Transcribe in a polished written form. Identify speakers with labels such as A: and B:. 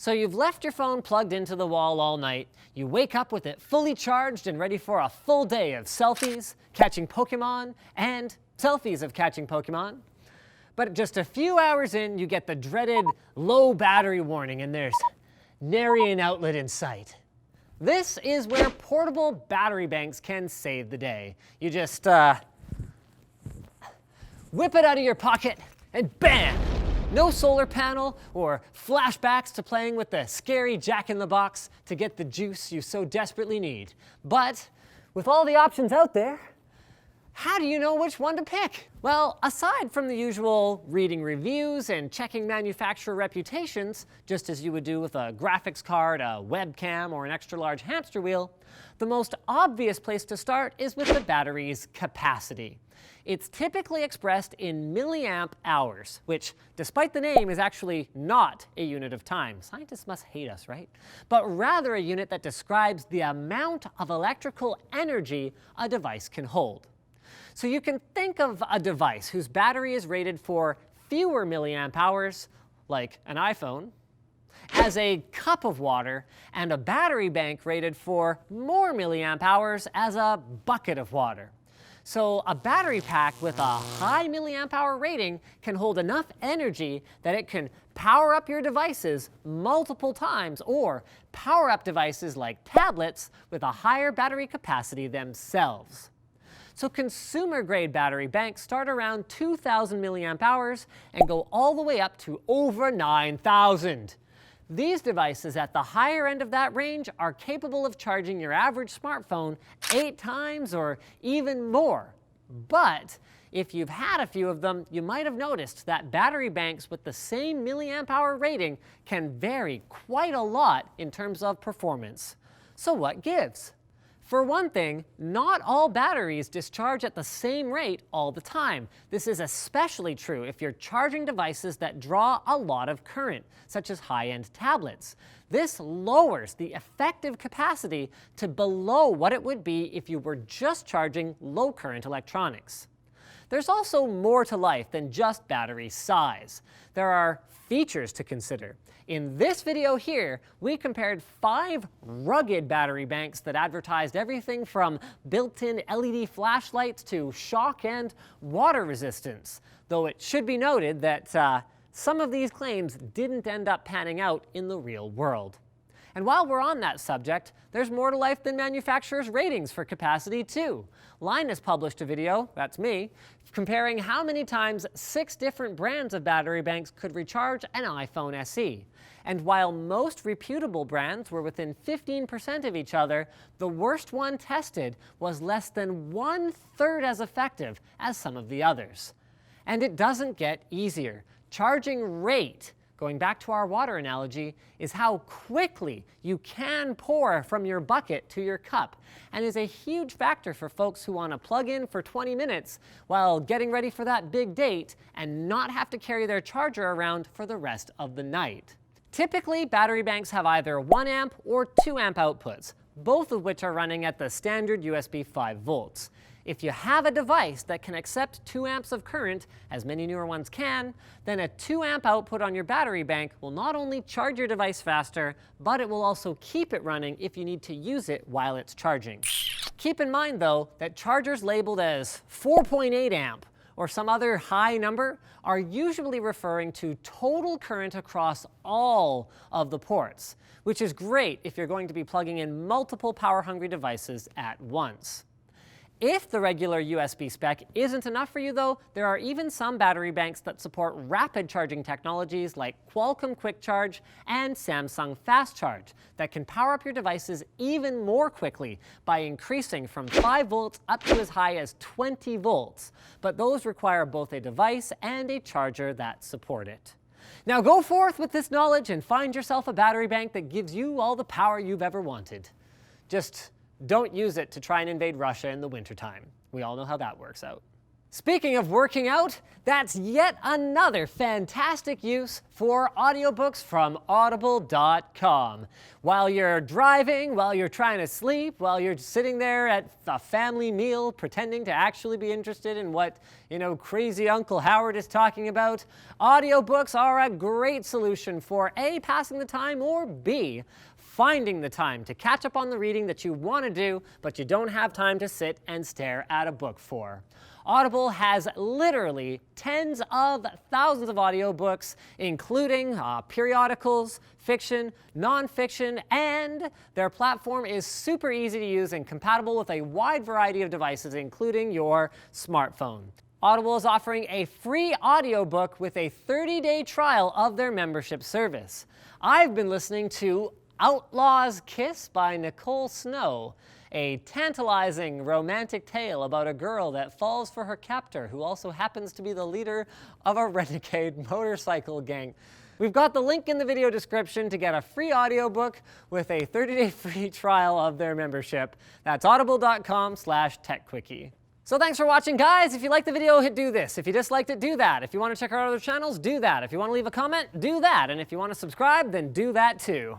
A: So you've left your phone plugged into the wall all night, you wake up with it fully charged and ready for a full day of selfies, catching Pokemon, and selfies of catching Pokemon. But just a few hours in, you get the dreaded low battery warning and there's nary an outlet in sight. This is where portable battery banks can save the day. You just whip it out of your pocket and bam! No solar panel or flashbacks to playing with the scary Jack-in-the-Box to get the juice you so desperately need. But with all the options out there, how do you know which one to pick? Well, aside from the usual reading reviews and checking manufacturer reputations, just as you would do with a graphics card, a webcam, or an extra-large hamster wheel, the most obvious place to start is with the battery's capacity. It's typically expressed in milliamp hours, which, despite the name, is actually not a unit of time. Scientists must hate us, right? But rather a unit that describes the amount of electrical energy a device can hold. So you can think of a device whose battery is rated for fewer milliamp hours, like an iPhone, as a cup of water, and a battery bank rated for more milliamp hours as a bucket of water. So a battery pack with a high milliamp hour rating can hold enough energy that it can power up your devices multiple times, or power up devices like tablets with a higher battery capacity themselves. So consumer-grade battery banks start around 2,000 milliamp hours and go all the way up to over 9,000. These devices at the higher end of that range are capable of charging your average smartphone 8 times or even more. But if you've had a few of them, you might have noticed that battery banks with the same milliamp hour rating can vary quite a lot in terms of performance. So what gives? For one thing, not all batteries discharge at the same rate all the time. This is especially true if you're charging devices that draw a lot of current, such as high-end tablets. This lowers the effective capacity to below what it would be if you were just charging low-current electronics. There's also more to life than just battery size. There are features to consider. In this video here, we compared 5 rugged battery banks that advertised everything from built-in LED flashlights to shock and water resistance, though it should be noted that some of these claims didn't end up panning out in the real world. And while we're on that subject, there's more to life than manufacturers' ratings for capacity too. Linus published a video, that's me, comparing how many times 6 different brands of battery banks could recharge an iPhone SE. And while most reputable brands were within 15% of each other, the worst one tested was less than 1/3 as effective as some of the others. And it doesn't get easier. Charging rate, going back to our water analogy, is how quickly you can pour from your bucket to your cup, and is a huge factor for folks who want to plug in for 20 minutes while getting ready for that big date and not have to carry their charger around for the rest of the night. Typically, battery banks have either 1 amp or 2 amp outputs, both of which are running at the standard USB 5 volts. If you have a device that can accept 2 amps of current, as many newer ones can, then a 2 amp output on your battery bank will not only charge your device faster, but it will also keep it running if you need to use it while it's charging. Keep in mind though, that chargers labeled as 4.8 amp or some other high number are usually referring to total current across all of the ports, which is great if you're going to be plugging in multiple power-hungry devices at once. If the regular USB spec isn't enough for you though, there are even some battery banks that support rapid charging technologies like Qualcomm Quick Charge and Samsung Fast Charge that can power up your devices even more quickly by increasing from 5 volts up to as high as 20 volts. But those require both a device and a charger that support it. Now go forth with this knowledge and find yourself a battery bank that gives you all the power you've ever wanted. Just don't use it to try and invade Russia in the wintertime. We all know how that works out. Speaking of working out, that's yet another fantastic use for audiobooks from Audible.com. While you're driving, while you're trying to sleep, while you're sitting there at a family meal pretending to actually be interested in what, crazy Uncle Howard is talking about, audiobooks are a great solution for A, passing the time, or B, finding the time to catch up on the reading that you want to do, but you don't have time to sit and stare at a book for. Audible has literally tens of thousands of audiobooks, including periodicals, fiction, nonfiction, and their platform is super easy to use and compatible with a wide variety of devices, including your smartphone. Audible is offering a free audiobook with a 30-day trial of their membership service. I've been listening to Outlaw's Kiss by Nicole Snow, a tantalizing romantic tale about a girl that falls for her captor, who also happens to be the leader of a renegade motorcycle gang. We've got the link in the video description to get a free audiobook with a 30-day free trial of their membership. That's audible.com/techquickie. So thanks for watching, guys. If you liked the video, do this. If you disliked it, do that. If you want to check out our other channels, do that. If you want to leave a comment, do that. And if you want to subscribe, then do that too.